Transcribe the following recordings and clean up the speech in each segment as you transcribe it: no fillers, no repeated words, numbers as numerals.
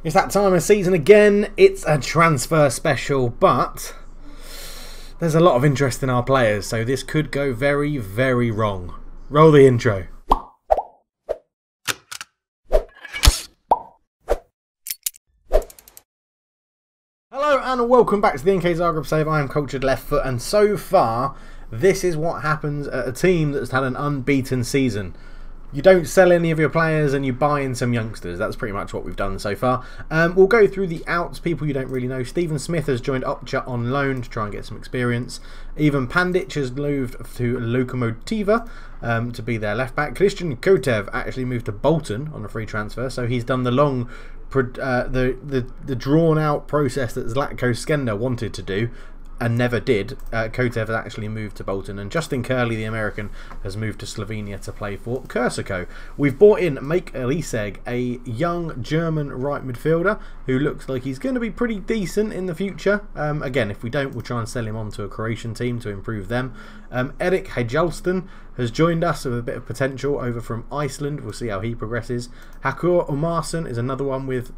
It's that time of season again. It's a transfer special, but there's a lot of interest in our players, so this could go very, very wrong. Roll the intro. Hello and welcome back to the NK Zagreb Save. I am Cultured Left Foot, and so far this is what happens at a team that's had an unbeaten season. You don't sell any of your players and you buy in some youngsters. That's pretty much what we've done so far. We'll go through the outs, people you don't really know. Stephen Smith has joined Opcha on loan to try and get some experience. Ivan Pandic has moved to Lokomotiva to be their left back. Christian Kotev actually moved to Bolton on a free transfer, so he's done the long, the drawn out process that Zlatko Skender wanted to do and never did. Kotev has actually moved to Bolton, and Justin Curley, the American, has moved to Slovenia to play for Kersiko. We've brought in Make Eliseg, a young German right midfielder who looks like he's going to be pretty decent in the future. Again, if we don't, we'll try and sell him on to a Croatian team to improve them. Erik Hejalston has joined us with a bit of potential over from Iceland. We'll see how he progresses. Hakur Omarsson is another one with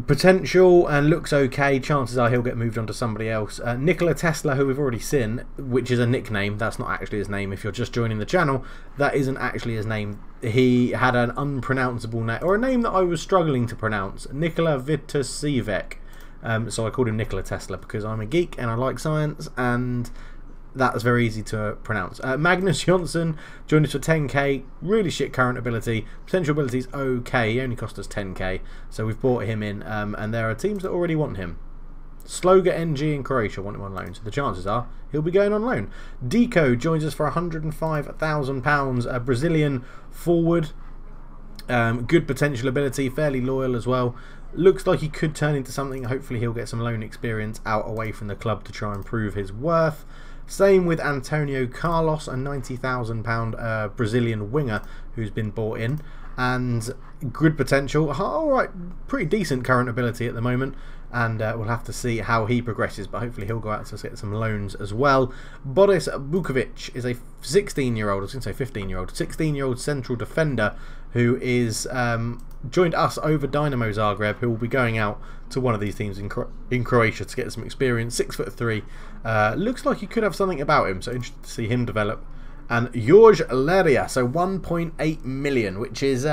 potential and looks okay. Chances are he'll get moved on to somebody else. Nikola Tesla, who we've already seen, which is a nickname, that's not actually his name. If you're just joining the channel, that isn't actually his name. He had an unpronounceable name, or a name that I was struggling to pronounce. Nikola Vitasivek. So I called him Nikola Tesla because I'm a geek and I like science, and that's very easy to pronounce. Magnus Jonsson joined us for 10k. Really shit current ability. Potential ability is okay. He only cost us 10k, so we've brought him in. And there are teams that already want him. Sloga NG in Croatia want him on loan, so the chances are he'll be going on loan. Deco joins us for £105,000. A Brazilian forward. Good potential ability, fairly loyal as well. Looks like he could turn into something. Hopefully he'll get some loan experience out away from the club to try and prove his worth. Same with Antonio Carlos, a £90,000 Brazilian winger who's been bought in, and good potential. Alright, pretty decent current ability at the moment, and we'll have to see how he progresses, but hopefully he'll go out to get some loans as well. Boris Bukovic is a 16-year-old, I was going to say 15-year-old, 16-year-old central defender who is joined us over Dynamo Zagreb, who will be going out to one of these teams in Croatia to get some experience. 6'3", looks like he could have something about him, so interested to see him develop. And Jorge Leria, so 1.8 million, which is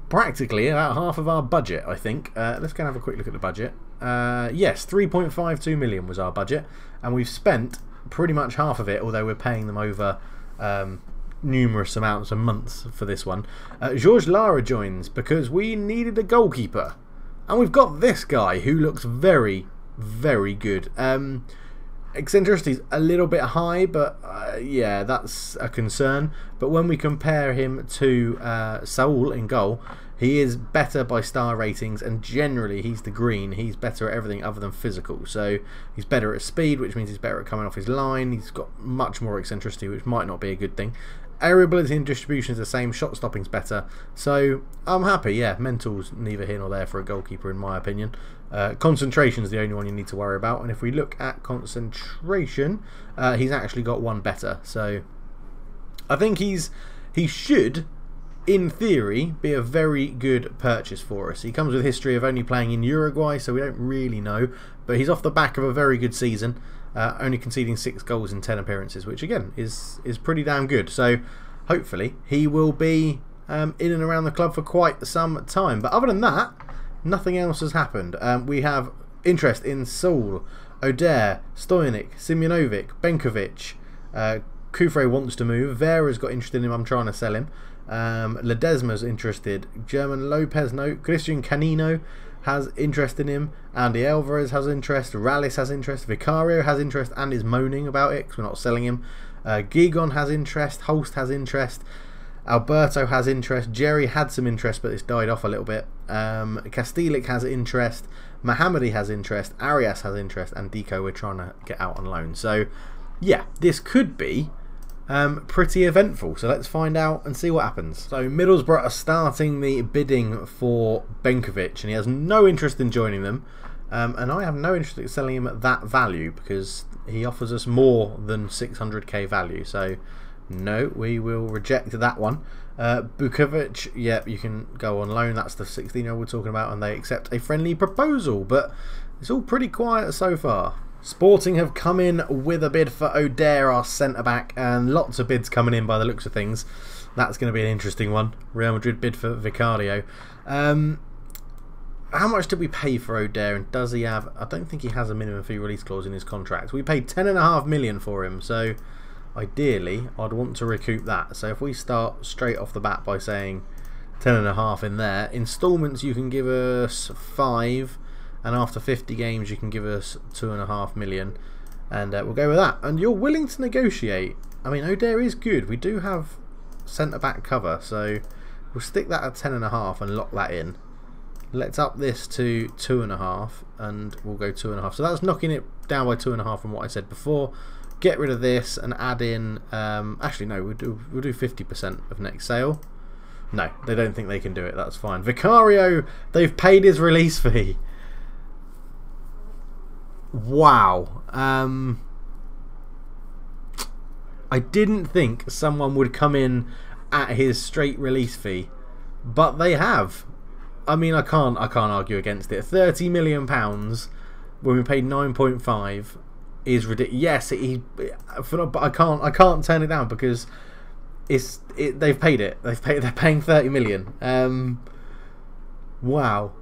practically about half of our budget, I think. Let's go and have a quick look at the budget. Yes, 3.52 million was our budget, and we've spent pretty much half of it, although we're paying them over numerous amounts of months for this one. George Lara joins because we needed a goalkeeper, and we've got this guy who looks very, very good. Eccentricity's a little bit high, but yeah, that's a concern. But when we compare him to Saul in goal, he is better by star ratings, and generally he's the green. He's better at everything other than physical. So he's better at speed, which means he's better at coming off his line. He's got much more eccentricity, which might not be a good thing. Aerial ability and distribution is the same. Shot stopping's better. So I'm happy. Yeah, mental's neither here nor there for a goalkeeper, in my opinion. Concentration is the only one you need to worry about. And if we look at concentration, he's actually got one better. So I think he should, in theory, be a very good purchase for us. He comes with a history of only playing in Uruguay, so we don't really know. But he's off the back of a very good season. Only conceding 6 goals in 10 appearances, which again is pretty damn good. So hopefully he will be in and around the club for quite some time. But other than that, nothing else has happened. We have interest in Saul, Oder, Stojnic, Simjonovic, Benkovic. Kufre wants to move. Vera's got interested in him. I'm trying to sell him. Ledesma's interested. German Lopez, no. Christian Canino has interest in him. Andy Alvarez has interest. Rallis has interest. Vicario has interest and is moaning about it because we're not selling him. Gigon has interest. Holst has interest. Alberto has interest. Jerry had some interest, but it's died off a little bit. Kastilik has interest. Mohammedi has interest. Arias has interest. And Deco we're trying to get out on loan. So yeah, this could be pretty eventful, so let's find out and see what happens. So Middlesbrough are starting the bidding for Benkovic, and he has no interest in joining them, and I have no interest in selling him at that value because he offers us more than 600k value, so no, we will reject that one. Bukovic, yep, you can go on loan. That's the 16-year-old we're talking about, and they accept a friendly proposal. But it's all pretty quiet so far. Sporting have come in with a bid for O'Dare, our centre-back, and lots of bids coming in by the looks of things. That's going to be an interesting one. Real Madrid bid for Vicario. How much did we pay for O'Dare, and does he have... I don't think he has a minimum fee release clause in his contract. We paid $10.5 million for him, so ideally I'd want to recoup that. So if we start straight off the bat by saying 10.5 in there, instalments you can give us 5, and after 50 games you can give us 2.5 million, and we'll go with that. And you're willing to negotiate. I mean, O'Dare is good. We do have centre-back cover, so we'll stick that at 10.5 and lock that in. Let's up this to 2.5, and we'll go 2.5. So that's knocking it down by 2.5 from what I said before. Get rid of this and add in. Actually, no, we'll do 50% of next sale. No, they don't think they can do it. That's fine. Vicario, they've paid his release fee. Wow. I didn't think someone would come in at his straight release fee, but they have. I mean, I can't argue against it. £30 million when we paid 9.5 is ridiculous. Yes, but I can't turn it down because they've paid it. They're paying 30 million. Wow,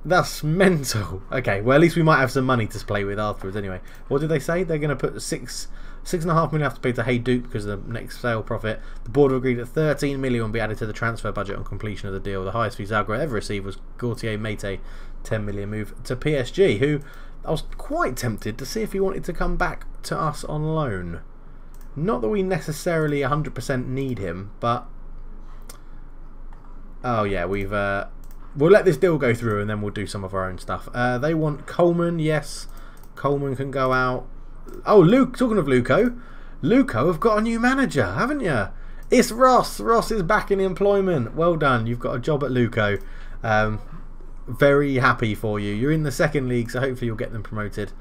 that's mental. Okay, well at least we might have some money to play with afterwards. Anyway, what did they say? They're going to put 6.5 million have to pay to Hey Duke because of the next sale profit. The board have agreed that 13 million will be added to the transfer budget on completion of the deal. The highest fee Zagreb ever received was Gautier Mate, 10 million move to PSG, who I was quite tempted to see if he wanted to come back to us on loan. Not that we necessarily 100% need him, but oh yeah, we'll let this deal go through and then we'll do some of our own stuff. They want Coleman. Yes, Coleman can go out. Oh, Luke. Talking of Luco have got a new manager, haven't you? It's Ross. Ross is back in employment. Well done. You've got a job at Luco. Very happy for you. You're in the second league, so hopefully you'll get them promoted,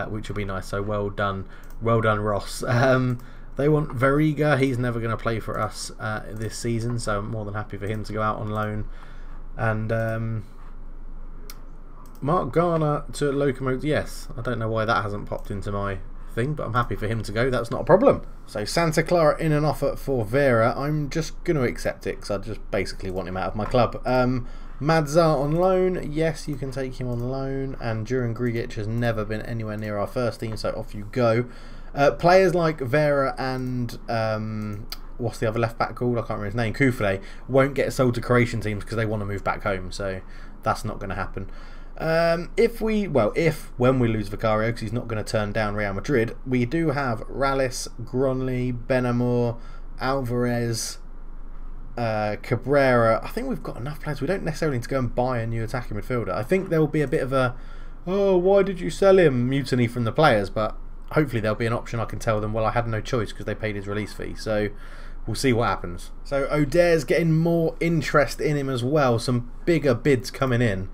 which will be nice. So well done, Ross. They want Veriga. He's never going to play for us this season, so I'm more than happy for him to go out on loan. And Mark Garner to Locomotive. Yes, I don't know why that hasn't popped into my thing, but I'm happy for him to go. That's not a problem. So Santa Clara in an offer for Vera. I'm just going to accept it because I just basically want him out of my club. Madzar on loan. Yes, you can take him on loan. And Duran Grigic has never been anywhere near our first team, so off you go. Players like Vera and what's the other left back called? I can't remember his name. Kufre won't get sold to Croatian teams because they want to move back home, so that's not going to happen. If when we lose Vicario, because he's not going to turn down Real Madrid, we do have Rallis, Gronley, Benamor, Alvarez, Cabrera. I think we've got enough players. We don't necessarily need to go and buy a new attacking midfielder. I think there will be a bit of a, oh, why did you sell him, mutiny from the players, but hopefully there'll be an option I can tell them, well, I had no choice because they paid his release fee. So we'll see what happens. So O'Dare's getting more interest in him as well. Some bigger bids coming in.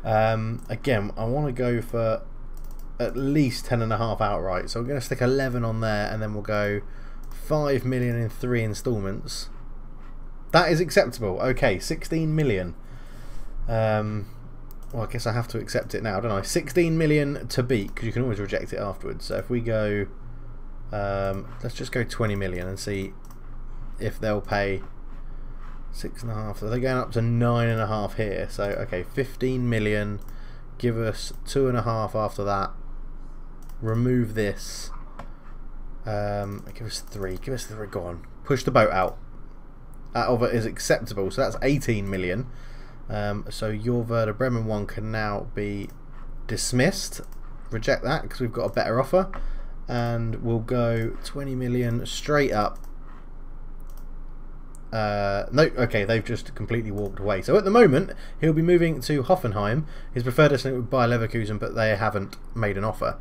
Again, I want to go for at least 10.5 outright. So we're going to stick 11 on there, and then we'll go 5 million in 3 instalments. That is acceptable. Okay, 16 million. Well, I guess I have to accept it now, don't I? 16 million to beat, because you can always reject it afterwards. So if we go, let's just go 20 million and see if they'll pay 6.5. So they're going up to 9.5 here. So okay, 15 million. Give us 2.5 after that. Remove this. Give us 3. Give us 3. Go on. Push the boat out. That offer is acceptable. So that's 18 million. So your Werder Bremen one can now be dismissed. Reject that because we've got a better offer. And we'll go 20 million straight up. No, okay, they've just completely walked away. So at the moment, he'll be moving to Hoffenheim. His preferred destination would be Bayer Leverkusen, but they haven't made an offer.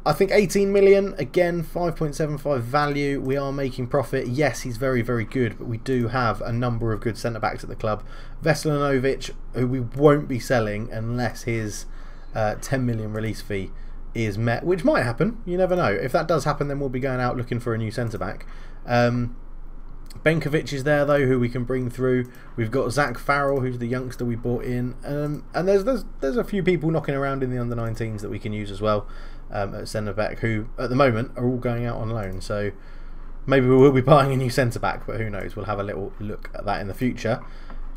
I think 18 million, again, 5.75 value. We are making profit. Yes, he's very, very good, but we do have a number of good centre-backs at the club. Veselinovic, who we won't be selling unless his 10 million release fee is met, which might happen. You never know. If that does happen, then we'll be going out looking for a new centre-back. Benkovic is there though, who we can bring through. We've got Zach Farrell, who's the youngster we brought in, and there's a few people knocking around in the under-19s that we can use as well at centre back, who at the moment are all going out on loan. So maybe we will be buying a new centre back, but who knows? We'll have a little look at that in the future.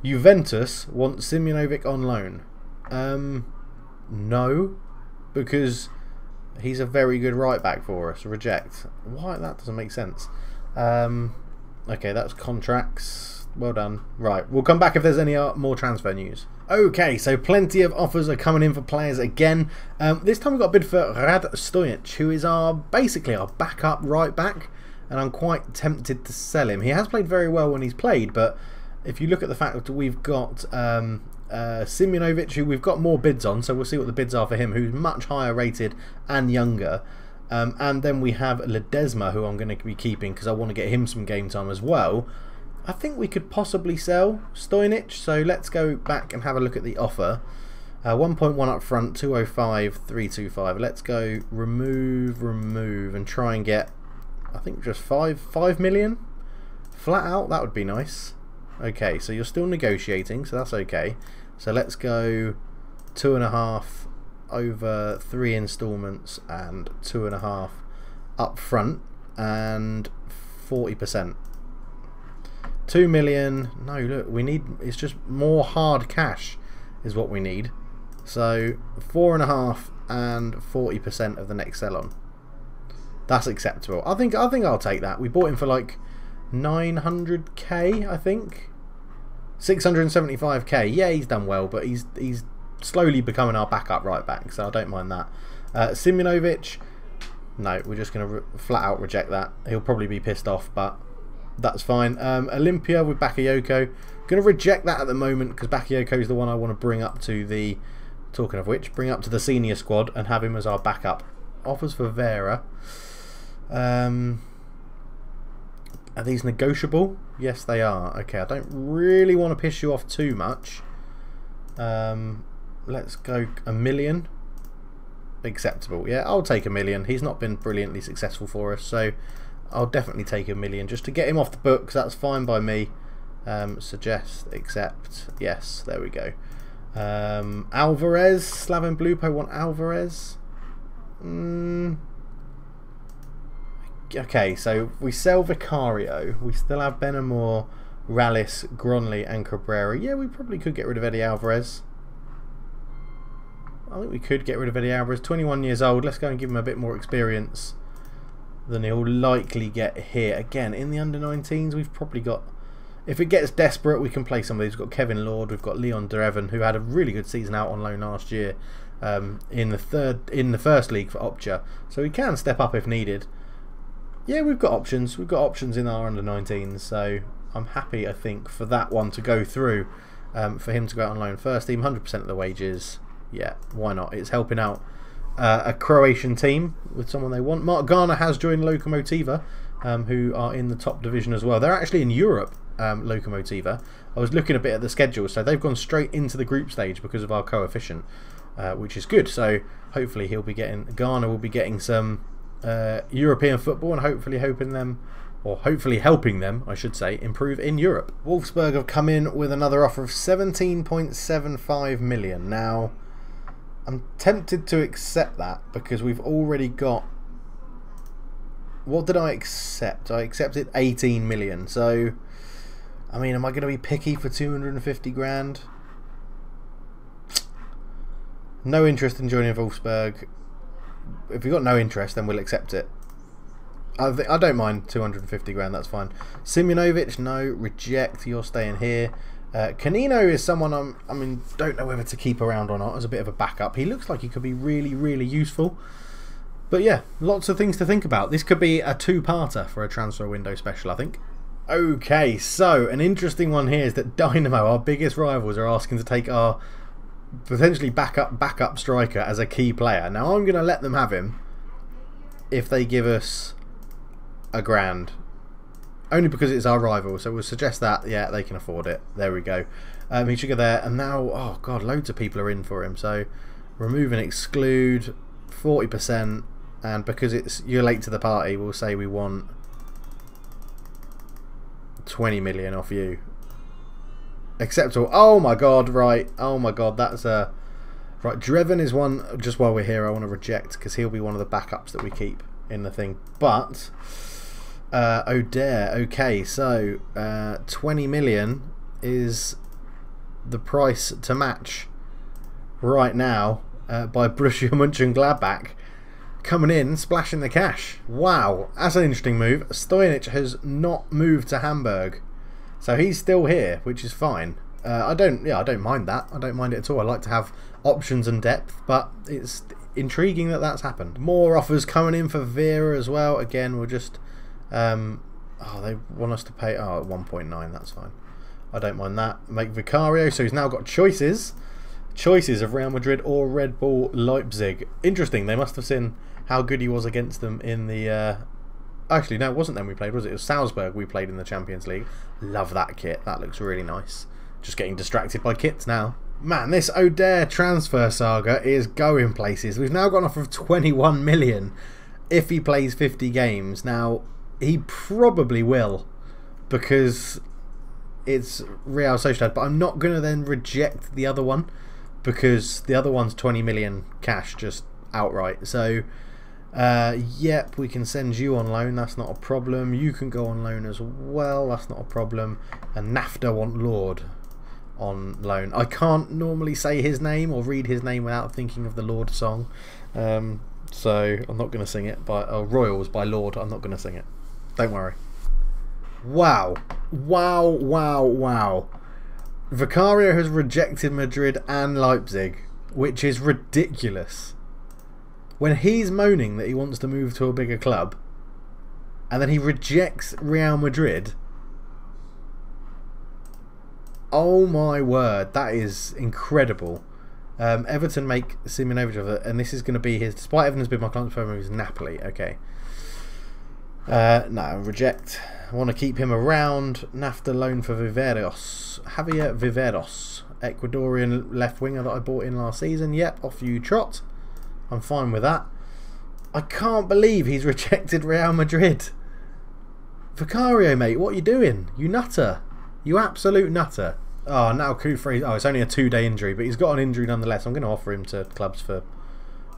Juventus want Simunovic on loan. No, because he's a very good right back for us. Reject. Why? That doesn't make sense. Okay, that's contracts. Well done. Right, we'll come back if there's any more transfer news. Okay, so plenty of offers are coming in for players again. This time we've got a bid for Rad Stojic, who is basically our backup right back, and I'm quite tempted to sell him. He has played very well when he's played, but if you look at the fact that we've got Simunovic, who we've got more bids on, so we'll see what the bids are for him, who's much higher rated and younger. And then we have Ledesma, who I'm going to be keeping because I want to get him some game time as well. I think we could possibly sell Stojic, so let's go back and have a look at the offer. 1.1 up front, 205, 325. Let's go remove, and try and get, I think, just 5 million flat out. That would be nice. Okay, so you're still negotiating, so that's okay. So let's go 2.5 over 3 instalments and 2.5 up front and 40%. 2 million. No, look, we need, it's just more hard cash is what we need. So 4.5 and 40% of the next sell on. That's acceptable. I think I'll take that. We bought him for like 900k, I think. 675k. Yeah, he's done well, but he's slowly becoming our backup right back, so I don't mind that. Simunovic, no, we're just going to flat out reject that. He'll probably be pissed off, but that's fine. Olympia with Bakayoko, going to reject that at the moment because Bakayoko is the one I want to bring up to the, talking of which, bring up to the senior squad and have him as our backup. Offers for Vera. Are these negotiable? Yes, they are. Okay, I don't really want to piss you off too much. Let's go 1 million. Acceptable. Yeah, I'll take 1 million. He's not been brilliantly successful for us, so I'll definitely take 1 million just to get him off the books. That's fine by me. Suggest, accept. Yes, there we go. Alvarez, Slaven Blupo want Alvarez. Okay, so we sell Vicario. We still have Benamor, Rallis, Gronley and Cabrera. Yeah, we probably could get rid of Eddie Alvarez. I think we could get rid of Eddie Alvarez. 21 years old. Let's go and give him a bit more experience than he'll likely get here. Again, in the under-19s, we've probably got... If it gets desperate, we can play some of these. We've got Kevin Lord. We've got Leon Dreven, who had a really good season out on loan last year in the first league for Optia. So he can step up if needed. Yeah, we've got options. We've got options in our under-19s. So I'm happy, I think, for that one to go through. For him to go out on loan. First team, 100% of the wages. Yeah, why not? It's helping out a Croatian team with someone they want. Mark Garner has joined Lokomotiva, who are in the top division as well. They're actually in Europe, Lokomotiva. I was looking a bit at the schedule, so they've gone straight into the group stage because of our coefficient, which is good. So hopefully Garner will be getting some European football and hopefully helping them, I should say, improve in Europe. Wolfsburg have come in with another offer of 17.75 million. Now, I'm tempted to accept that because we've already got... What did I accept? I accepted 18 million. So, I mean, am I going to be picky for 250 grand? No interest in joining Wolfsburg. If we've got no interest, then we'll accept it. I don't mind 250 grand, that's fine. Simunovic, no. Reject, you're staying here. Canino is someone don't know whether to keep around or not as a bit of a backup. He looks like he could be really, really useful. But yeah, lots of things to think about. This could be a two-parter for a transfer window special, I think. Okay, so an interesting one here is that Dynamo, our biggest rivals, are asking to take our potentially backup striker as a key player. Now I'm going to let them have him if they give us a grand. Only because it's our rival, so we'll suggest that. Yeah, they can afford it. There we go. He should go there. And now, oh god, loads of people are in for him. So remove and exclude 40%. And because you're late to the party, we'll say we want 20 million off you. Acceptable. Oh my god, right. Oh my god, that's a... Right, Dreven is one, just while we're here, I want to reject, because he'll be one of the backups that we keep in the thing. But, O'Dare, okay, so 20 million is the price to match right now by Borussia Mönchengladbach. Coming in, splashing the cash. Wow, that's an interesting move. Stojnic has not moved to Hamburg, so he's still here, which is fine. I don't mind that. I don't mind it at all. I like to have options and depth, but it's intriguing that that's happened. More offers coming in for Vera as well. Again, we'll just oh, they want us to pay 1.9. That's fine. I don't mind that. Make Vicario, so he's now got choices of Real Madrid or Red Bull Leipzig. Interesting. They must have seen how good he was against them in the actually no, it wasn't them we played, was it? It was Salzburg we played in the Champions League. Love that kit. That looks really nice. Just getting distracted by kits now. Man, this O'Dare transfer saga is going places. We've now got an offer of 21 million if he plays 50 games. Now, he probably will, because it's Real Sociedad, but I'm not going to then reject the other one, because the other one's 20 million cash just outright. So, yep, we can send you on loan. That's not a problem. You can go on loan as well. That's not a problem. And NAFTA want Lord on loan. I can't normally say his name or read his name without thinking of the Lord song, so I'm not going to sing it. Royals by Lord. I'm not going to sing it. Don't worry. Wow, wow, wow, wow. Vicario has rejected Madrid and Leipzig, which is ridiculous. When he's moaning that he wants to move to a bigger club, and then he rejects Real Madrid. Oh my word, that is incredible. Everton make Simunovic of it, and this is going to be his, despite Everton's been my client before, moves Napoli. Okay. No, reject. I want to keep him around. NAFTA loan for Viveros. Javier Viveros, Ecuadorian left winger that I bought in last season. Yep, off you trot. I'm fine with that. I can't believe he's rejected Real Madrid. Vicario, mate, what are you doing? You nutter. You absolute nutter. Oh, now Kufre. Oh, it's only a 2-day injury, but he's got an injury nonetheless. I'm going to offer him to clubs for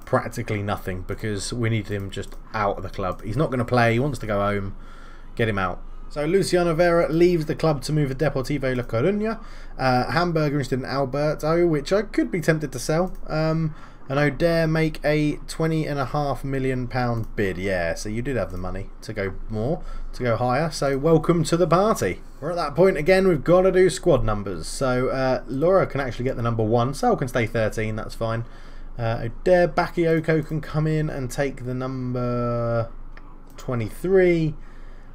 practically nothing, because we need him just out of the club. He's not going to play. He wants to go home. Get him out. So Luciano Vera leaves the club to move to Deportivo La Coruña. Hamburg are interested in Alberto, which I could be tempted to sell. And O'Dare make a £20.5 million bid. Yeah, so you did have the money to go more, to go higher. So welcome to the party. We're at that point again. We've got to do squad numbers. So Laura can actually get the number 1. Sal can stay 13. That's fine. O'Dare Bakayoko can come in and take the number 23.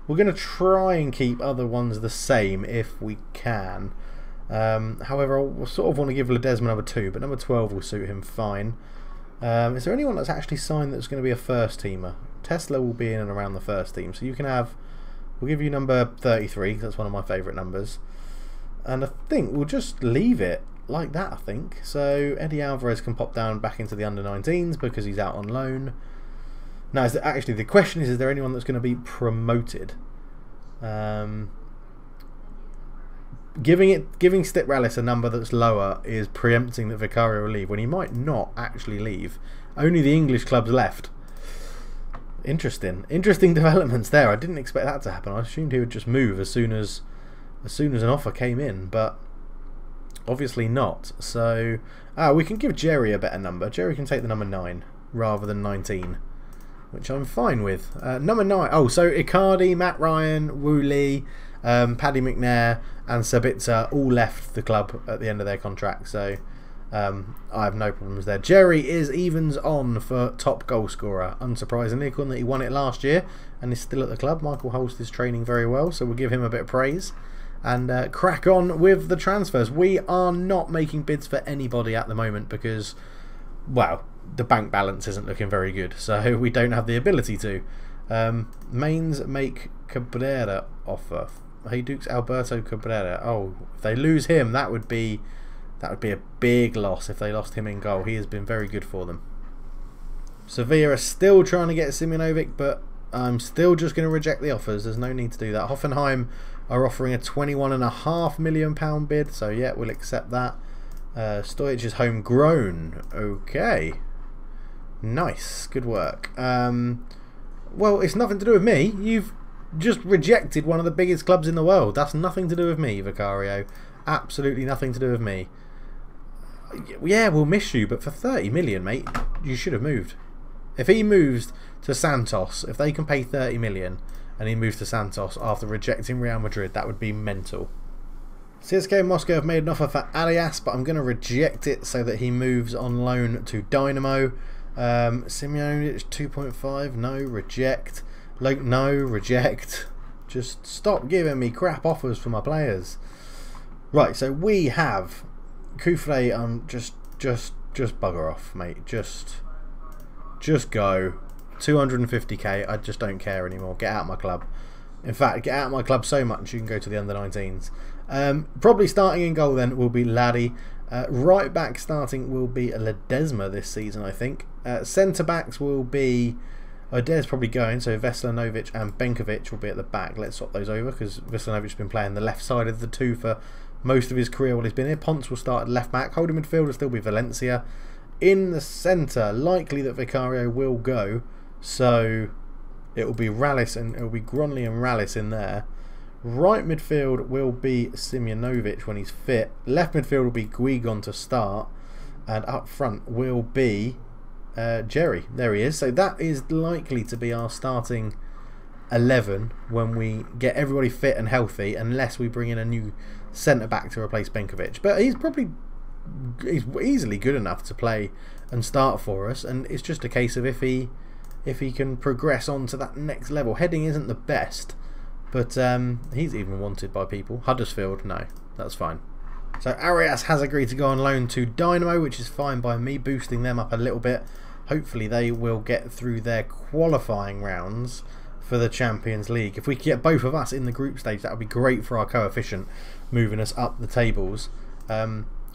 We're going to try and keep other ones the same if we can. However, I sort of want to give Ledesma number 2, but number 12 will suit him fine. Is there anyone that's actually signed that's going to be a first teamer? Tesla will be in and around the first team, so you can have... We'll give you number 33, that's one of my favourite numbers. And I think we'll just leave it like that, I think. So Eddie Alvarez can pop down back into the under-19s because he's out on loan. Now, actually, the question is there anyone that's going to be promoted? Giving Stiprallis a number that's lower is preempting that Vicario will leave when he might not actually leave. Only the English clubs left. Interesting developments there. I didn't expect that to happen. I assumed he would just move as soon as an offer came in, but obviously not. So we can give Jerry a better number. Jerry can take the number 9 rather than 19, which I'm fine with. Number 9. Oh, so Icardi, Matt Ryan, Wu Lee, Paddy McNair and Sabitzer all left the club at the end of their contract, so I have no problems there. Jerry is evens on for top goal scorer, unsurprisingly, according that he won it last year and is still at the club. Michael Holst is training very well, so we'll give him a bit of praise and crack on with the transfers. We are not making bids for anybody at the moment because, well, the bank balance isn't looking very good, so we don't have the ability to. Mains make Cabrera offer. Hey Dukes Alberto Cabrera. Oh, if they lose him, that would be a big loss if they lost him in goal. He has been very good for them. Sevilla are still trying to get Simunovic, but I'm still just going to reject the offers. There's no need to do that. Hoffenheim are offering a £21.5 million bid, so yeah, we'll accept that. Stojic is homegrown. Okay. Nice. Good work. Well, it's nothing to do with me. You've just rejected one of the biggest clubs in the world. That's nothing to do with me, Vicario. Absolutely nothing to do with me. Yeah, we'll miss you, but for 30 million, mate, you should have moved. If he moves to Santos, if they can pay 30 million and he moves to Santos after rejecting Real Madrid, that would be mental. CSKA Moscow have made an offer for Alias, but I'm going to reject it so that he moves on loan to Dynamo. Simeone 2.5, no, reject. No, reject. Just stop giving me crap offers for my players. Right, so we have Koufre. Just bugger off, mate. Just go. 250k. I just don't care anymore. Get out of my club. In fact, get out of my club so much you can go to the under-19s. Probably starting in goal then will be Laddie. Right back starting will be Ledesma this season, I think. Centre backs will be Ode's probably going, so Veselinovic and Benkovic will be at the back. Let's swap those over because Veselinovic has been playing the left side of the two for most of his career while he's been here. Ponce will start at left back. Holding midfield will still be Valencia. In the centre, likely that Vicario will go, so it will be Rallis and it will be Gronley and Rallis in there. Right midfield will be Simeonovic when he's fit. Left midfield will be Guigon to start, and up front will be Jerry. There he is. So that is likely to be our starting 11 when we get everybody fit and healthy, unless we bring in a new centre back to replace Benkovic. But he's easily good enough to play and start for us, and it's just a case of if he can progress on to that next level. Heading isn't the best, but he's even wanted by people. Huddersfield, no, that's fine. So Arias has agreed to go on loan to Dynamo, which is fine by me, boosting them up a little bit. Hopefully they will get through their qualifying rounds for the Champions League. If we could get both of us in the group stage, that would be great for our coefficient, moving us up the tables.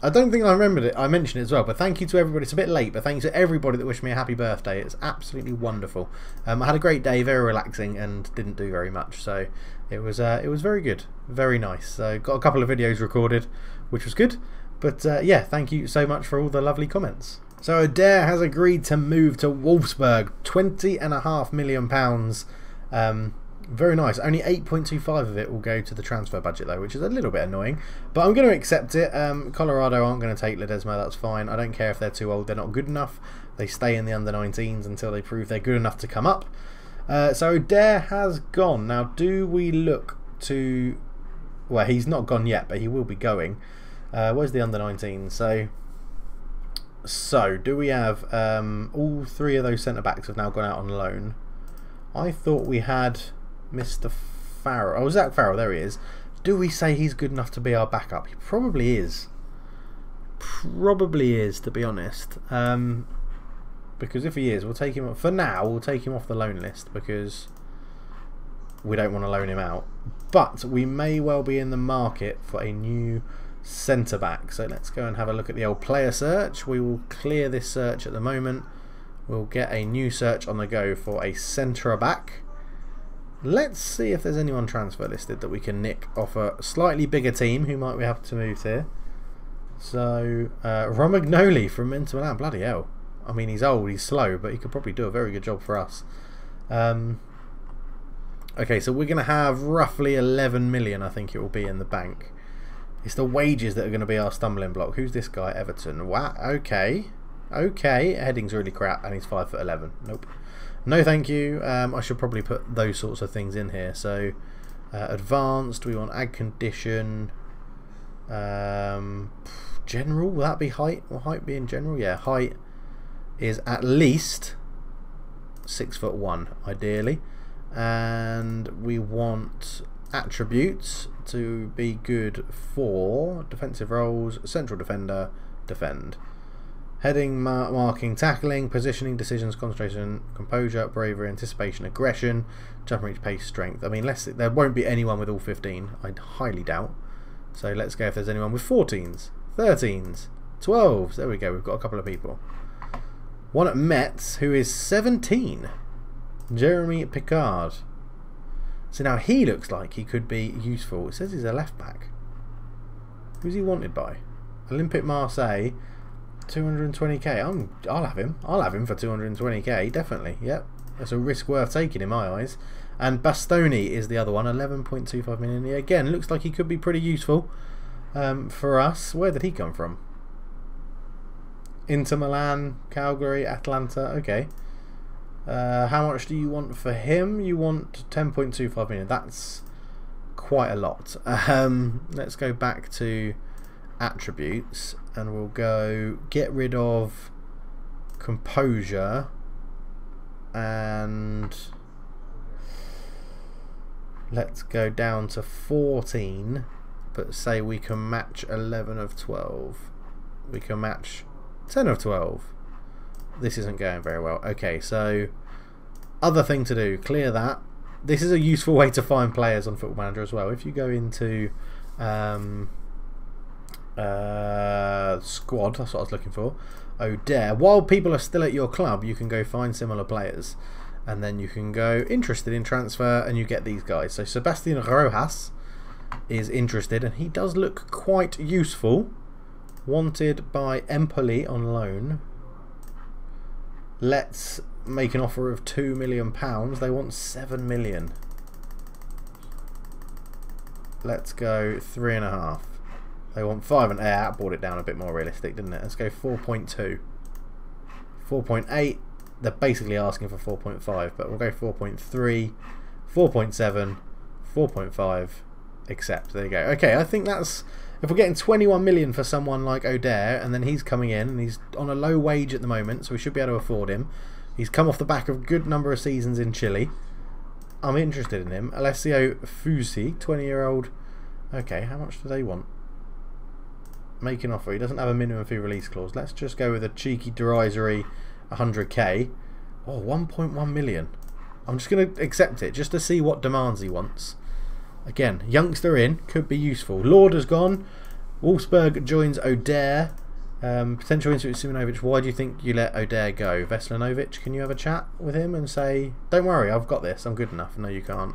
I don't think I remembered it. I mentioned it as well, but thank you to everybody. It's a bit late, but thank you to everybody that wished me a happy birthday. It's absolutely wonderful. I had a great day, very relaxing, and didn't do very much, so it was very good, very nice. So got a couple of videos recorded, which was good. But yeah, thank you so much for all the lovely comments. So Adair has agreed to move to Wolfsburg, £20.5 million. Very nice. Only 8.25 of it will go to the transfer budget though, which is a little bit annoying. But I'm going to accept it. Colorado aren't going to take Ledesma, that's fine. I don't care if they're too old, they're not good enough. They stay in the under-19s until they prove they're good enough to come up. So Adair has gone. Now do we look to... Well, he's not gone yet, but he will be going. Where's the under-19s? So do we have... all three of those centre-backs have now gone out on loan. I thought we had... Mr. Farrell. Oh, Zach Farrell, there he is. Do we say he's good enough to be our backup? He probably is. Probably is, to be honest. Because if he is, we'll take him... For now, we'll take him off the loan list because we don't want to loan him out. But we may well be in the market for a new centre-back. So let's go and have a look at the old player search. We will clear this search at the moment. We'll get a new search on the go for a centre-back. Let's see if there's anyone transfer listed that we can nick off a slightly bigger team who might we have to move here. So, Romagnoli from Inter Milan, bloody hell. I mean, he's old, he's slow, but he could probably do a very good job for us. Okay, so we're going to have roughly 11 million, I think it will be, in the bank. It's the wages that are going to be our stumbling block. Who's this guy? Everton. Wow, okay. Okay, heading's really crap, and he's 5'11". Nope. No thank you. I should probably put those sorts of things in here. So advanced, we want ag condition. General, will that be height? Will height be in general? Yeah, height is at least 6'1", ideally. And we want attributes to be good for defensive roles, central defender, defend. Heading, marking, tackling, positioning, decisions, concentration, composure, bravery, anticipation, aggression, jump reach, pace, strength. I mean, there won't be anyone with all 15. I highly doubt. So let's go if there's anyone with 14s, 13s, 12s. There we go. We've got a couple of people. One at Metz who is 17. Jeremy Picard. So now he looks like he could be useful. It says he's a left back. Who's he wanted by? Olympique Marseille, 220k. I'll have him. I'll have him for 220k, definitely. Yep, that's a risk worth taking in my eyes. And Bastoni is the other one, 11.25 million. Again, looks like he could be pretty useful for us. Where did he come from? Inter Milan, Calgary, Atlanta. Okay. How much do you want for him? You want 10.25 million. That's quite a lot. Let's go back to attributes and we'll go get rid of composure and let's go down to 14, but say we can match 11 of 12. We can match 10 of 12. This isn't going very well. Okay, so other thing to do, clear that. This is a useful way to find players on Football Manager as well. If you go into squad, that's what I was looking for, O'Dare, while people are still at your club, you can go find similar players. And then you can go interested in transfer and you get these guys. So Sebastian Rojas is interested and he does look quite useful. Wanted by Empoli on loan. Let's make an offer of £2 million. They want 7 million. Let's go 3.5. They want 5 and that brought it down a bit more realistic, didn't it? Let's go 4.2. 4.8. They're basically asking for 4.5, but we'll go 4.3, 4.7, 4.5, accept. There you go. Okay, I think that's, if we're getting 21 million for someone like O'Dare, and then he's coming in, and he's on a low wage at the moment, so we should be able to afford him. He's come off the back of a good number of seasons in Chile. I'm interested in him. Alessio Fusi, 20-year-old. Okay, how much do they want? Make an offer. He doesn't have a minimum fee release clause. Let's just go with a cheeky derisory 100k. Oh, 1.1 million. I'm just going to accept it just to see what demands he wants. Again, youngster in, could be useful. Lord has gone. Wolfsburg joins O'Dare. Potential interest with Simonovic. Why do you think you let O'Dare go? Veslanovic, can you have a chat with him and say, don't worry, I've got this, I'm good enough? No, you can't.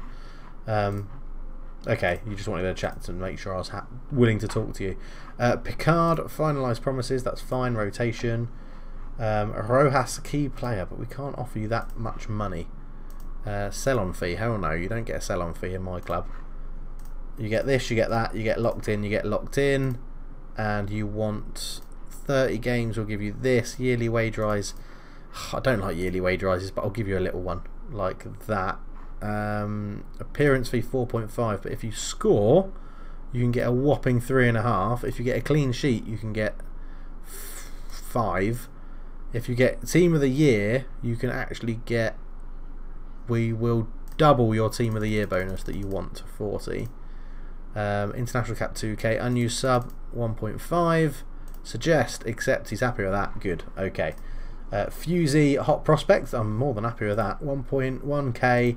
Okay, you just wanted a chat to make sure I was willing to talk to you. Picard, finalised promises, that's fine. Rotation. Rojas, key player, but we can't offer you that much money. Sell-on fee, hell no, you don't get a sell-on fee in my club. You get this, you get that, you get locked in, you get locked in, and you want 30 games, we'll give you this. Yearly wage rise, I don't like yearly wage rises, but I'll give you a little one like that. Appearance fee 4.5, but if you score, you can get a whopping 3.5. If you get a clean sheet, you can get 5. If you get Team of the Year, you can actually get, we will double your Team of the Year bonus that you want to 40. International cap 2k, unused sub 1.5. Suggest, accept, he's happy with that, good, okay. Fusey, hot prospect, I'm more than happy with that, 1.1k.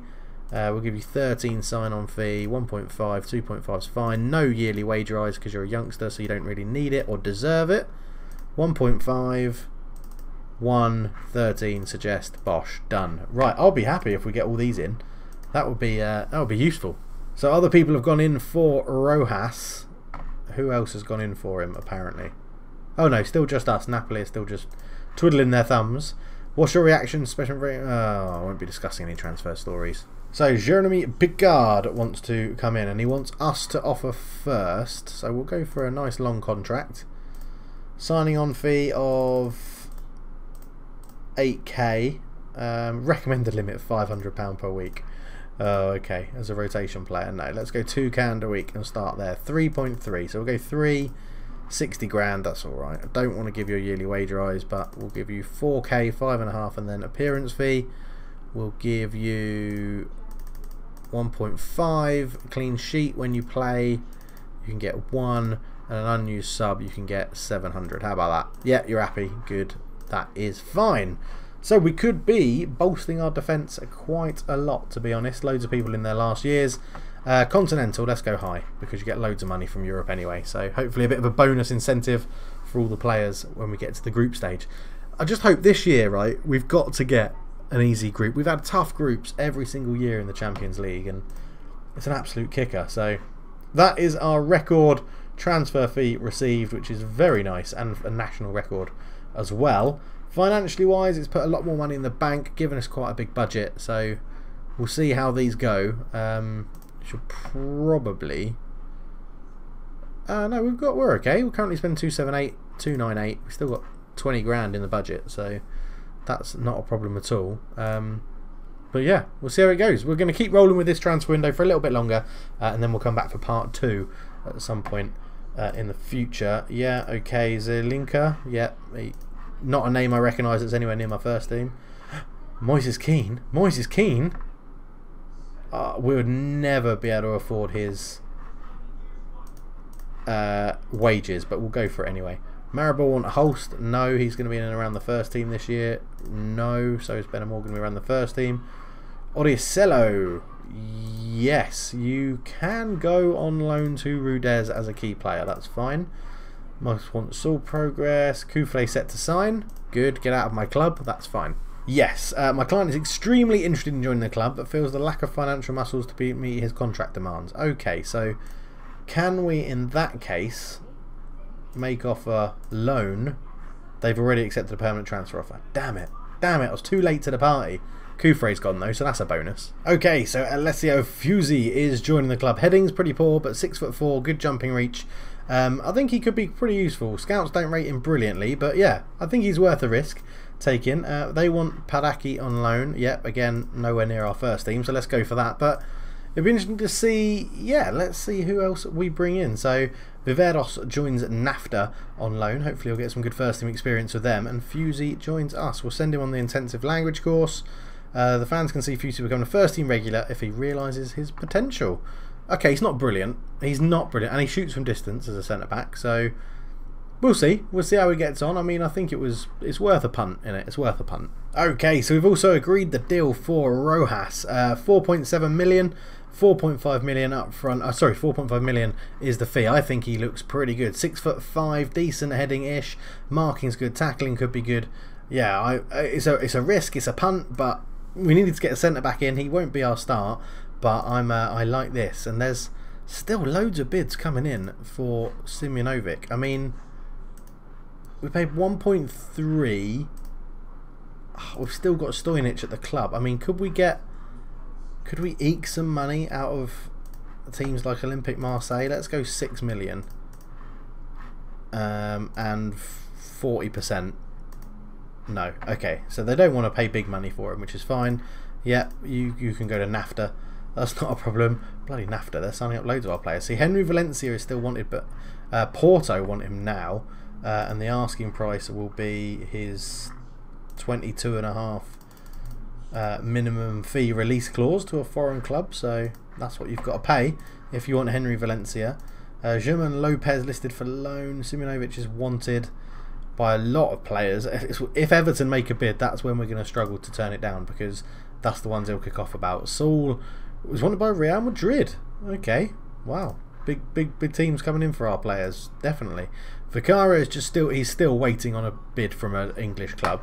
We'll give you 13 sign-on fee, 1.5, 2.5 is fine. No yearly wage rise because you're a youngster, so you don't really need it or deserve it. 1.5. 1, 13, suggest, bosh, done. Right, I'll be happy if we get all these in. That would be useful. So other people have gone in for Rojas. Who else has gone in for him, apparently? Oh no, still just us. Napoli are still just twiddling their thumbs. What's your reaction? Special I won't be discussing any transfer stories. So Jeremy Picard wants to come in and he wants us to offer first. So we'll go for a nice long contract. Signing on fee of 8k, recommended limit £500 per week. Oh, okay, as a rotation player. No, let's go 2k a week and start there. 3.3, so we'll go 3, 60 grand, that's alright. I don't want to give you a yearly wage rise, but we'll give you 4k, 5.5, and then appearance fee. We'll give you 1.5, clean sheet when you play. You can get 1, and an unused sub, you can get 700. How about that? Yeah, you're happy, good. That is fine. So we could be bolstering our defence quite a lot, to be honest. Loads of people in their last years. Continental, let's go high, because you get loads of money from Europe anyway. So hopefully a bit of a bonus incentive for all the players when we get to the group stage. I just hope this year, right, we've got to get an easy group. We've had tough groups every single year in the Champions League, and it's an absolute kicker. So that is our record transfer fee received, which is very nice, and a national record as well. Financially wise, it's put a lot more money in the bank, giving us quite a big budget. So we'll see how these go. Should probably... no, we're okay. We'll currently spend 298. We've still got 20 grand in the budget, so that's not a problem at all. But yeah, we'll see how it goes. We're going to keep rolling with this transfer window for a little bit longer, and then we'll come back for part 2 at some point in the future. Yeah, okay, Zelinka. Yeah, not a name I recognise that's anywhere near my first team. Moises Kean. Moises Kean? We would never be able to afford his wages, but we'll go for it anyway. Maribor Holst, no, he's going to be in and around the first team this year. No, so is Benham going to be around the first team. Odiosello, yes, you can go on loan to Rudez as a key player, that's fine. Most want Saul progress. Koufle set to sign. Good, get out of my club, that's fine. Yes, my client is extremely interested in joining the club, but feels the lack of financial muscles to meet his contract demands. Okay, so can we, in that case, make offer loan? They've already accepted a permanent transfer offer. Damn it. Damn it, I was too late to the party. Koufre's gone though, so that's a bonus. Okay, so Alessio Fusi is joining the club. Heading's pretty poor, but 6'4", good jumping reach. I think he could be pretty useful. Scouts don't rate him brilliantly, but yeah, I think he's worth a risk taking. They want Padaki on loan. Yep, again, nowhere near our first team, so let's go for that. But it'd be interesting to see, yeah, let's see who else we bring in. So Viveros joins NAFTA on loan. Hopefully we'll get some good first team experience with them. And Fusi joins us. We'll send him on the intensive language course. The fans can see Fusi become a first team regular if he realises his potential. Okay, he's not brilliant. He's not brilliant. And he shoots from distance as a centre-back. So we'll see. We'll see how he gets on. I mean, I think it's worth a punt, innit? It's worth a punt. Okay, so we've also agreed the deal for Rojas. 4.7 million. 4.5 million up front. Sorry, 4.5 million is the fee. I think he looks pretty good. 6'5", decent heading-ish. Marking's good. Tackling could be good. Yeah, it's a risk. It's a punt, but we needed to get a centre back in. He won't be our start, but I like this. And there's still loads of bids coming in for Simunovic. I mean, we paid 1.3. We've still got Stojnic at the club. I mean, could we eke some money out of teams like Olympique Marseille? Let's go 6 million. And 40%. No. Okay. So they don't want to pay big money for him, which is fine. Yeah, you can go to NAFTA. That's not a problem. Bloody NAFTA. They're signing up loads of our players. See, Henry Valencia is still wanted, but Porto want him now. And the asking price will be his 22.5 minimum fee release clause to a foreign club, so that's what you've got to pay if you want Henry Valencia. German Lopez listed for loan. Simunovic is wanted by a lot of players. If Everton make a bid, that's when we're going to struggle to turn it down, because that's the ones they'll kick off about. Saul was wanted by Real Madrid. Okay, wow, big teams coming in for our players, definitely. Vicara is he's still waiting on a bid from an English club.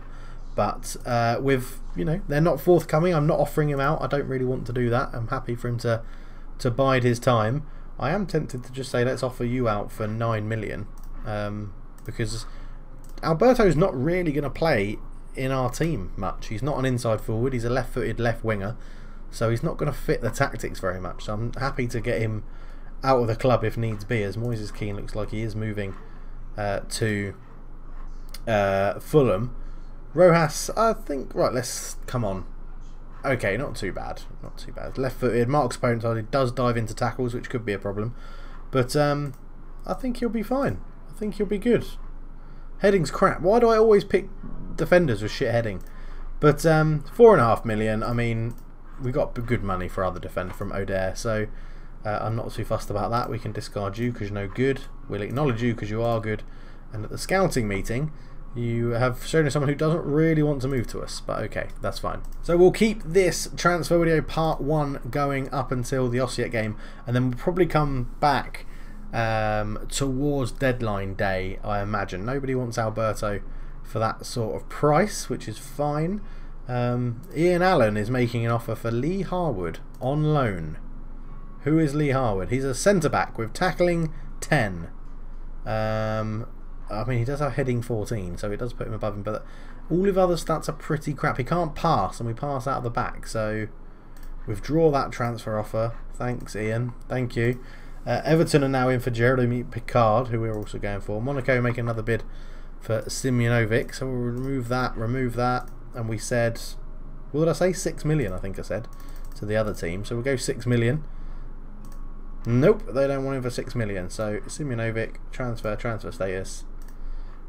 But with, they're not forthcoming. I'm not offering him out. I don't really want to do that. I'm happy for him to bide his time. I am tempted to just say let's offer you out for 9 million. Because Alberto's not really going to play in our team much. He's not an inside forward. He's a left-footed left winger. So he's not going to fit the tactics very much. So I'm happy to get him out of the club if needs be, as Moises Kean looks like he is moving to Fulham. Rojas, I think, right, come on. Okay, not too bad. Not too bad. Left-footed, marks opponents hard. He does dive into tackles, which could be a problem. But I think he'll be fine. I think he'll be good. Heading's crap. Why do I always pick defenders with shit heading? But 4.5 million, I mean, we got good money for other defender from Oder, so I'm not too fussed about that. We can discard you because you're no good. We'll acknowledge you because you are good. And at the scouting meeting, you have shown us someone who doesn't really want to move to us, but okay, that's fine. So we'll keep this transfer video part 1 going up until the Osijek game, and then we'll probably come back towards deadline day, I imagine. Nobody wants Alberto for that sort of price, which is fine. Ian Allen is making an offer for Lee Harwood on loan. Who is Lee Harwood? He's a centre-back with tackling 10. I mean, he does have heading 14, so it does put him above him, but all of other stats are pretty crap. He can't pass, and we pass out of the back, so withdraw that transfer offer. Thanks, Ian. Thank you. Everton are now in for Jeremy Picard, who we're also going for. Monaco make another bid for Simjonovic, so we'll remove that, and we said, what did I say? 6 million, I think I said, to the other team. So we'll go 6 million. Nope, they don't want him for 6 million. So Simjonovic, transfer status.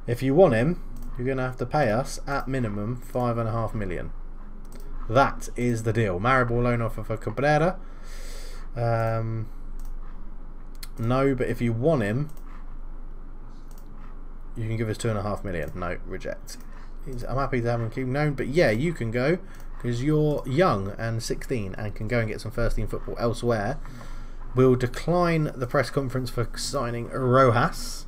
If you want him, you're going to have to pay us at minimum 5.5 million. That is the deal. Maribor loan offer for Cabrera. No, but if you want him, you can give us 2.5 million. No, reject. I'm happy to have him keep known, but yeah, you can go because you're young and 16 and can go and get some first team football elsewhere. We'll decline the press conference for signing Rojas.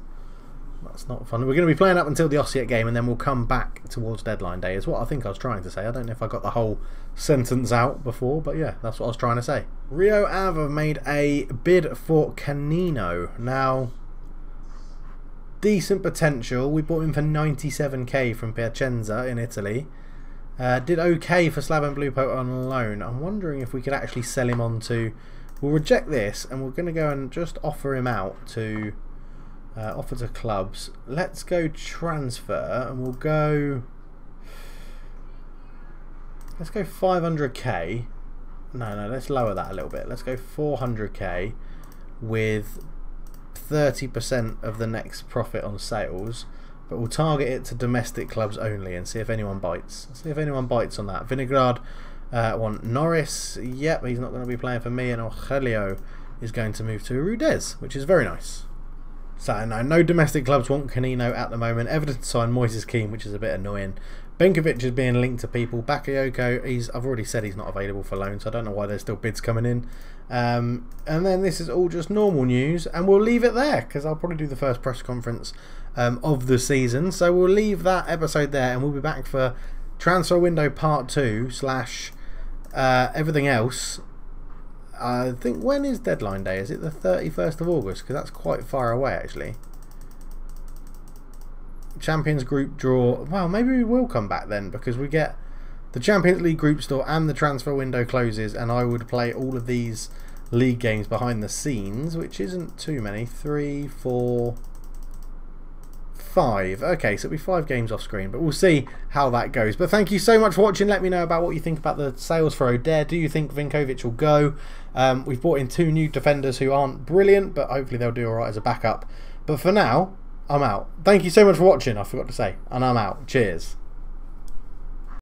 That's not fun. We're going to be playing up until the Osijek game, and then we'll come back towards deadline day, is what I think I was trying to say. I don't know if I got the whole sentence out before, but yeah, that's what I was trying to say. Rio Ave have made a bid for Canino. Now, decent potential. We bought him for 97k from Piacenza in Italy. Did okay for Slaven Blupo on loan. I'm wondering if we could actually sell him on to... We'll reject this, and we're going to go and just offer him out to... offer to clubs. Let's go transfer, and we'll go... Let's go 500k. No, let's lower that a little bit. Let's go 400k with 30% of the next profit on sales, but we'll target it to domestic clubs only and see if anyone bites. See if anyone bites on that. Vinograd want Norris. Yep, he's not going to be playing for me, and Aurelio is going to move to Rudez, which is very nice. So no domestic clubs want Canino at the moment. Everton signed Moises Keane, which is a bit annoying. Benkovic is being linked to people. Bakayoko, I've already said he's not available for loan, so I don't know why there's still bids coming in. And then this is all just normal news, and we'll leave it there because I'll probably do the first press conference of the season. So we'll leave that episode there, and we'll be back for transfer window part 2 / everything else. I think, when is deadline day? Is it the 31st of August? Because that's quite far away, actually. Champions group draw. Well, maybe we will come back then, because we get the Champions League group store and the transfer window closes, and I would play all of these league games behind the scenes, which isn't too many. 3, 4, 5. Okay, so it'll be 5 games off screen, but we'll see how that goes. But thank you so much for watching. Let me know about what you think about the sales for O'Dare. Do you think Vinkovic will go? We've brought in 2 new defenders who aren't brilliant, but hopefully they'll do alright as a backup. But for now, I'm out. Thank you so much for watching, I forgot to say, and I'm out. Cheers.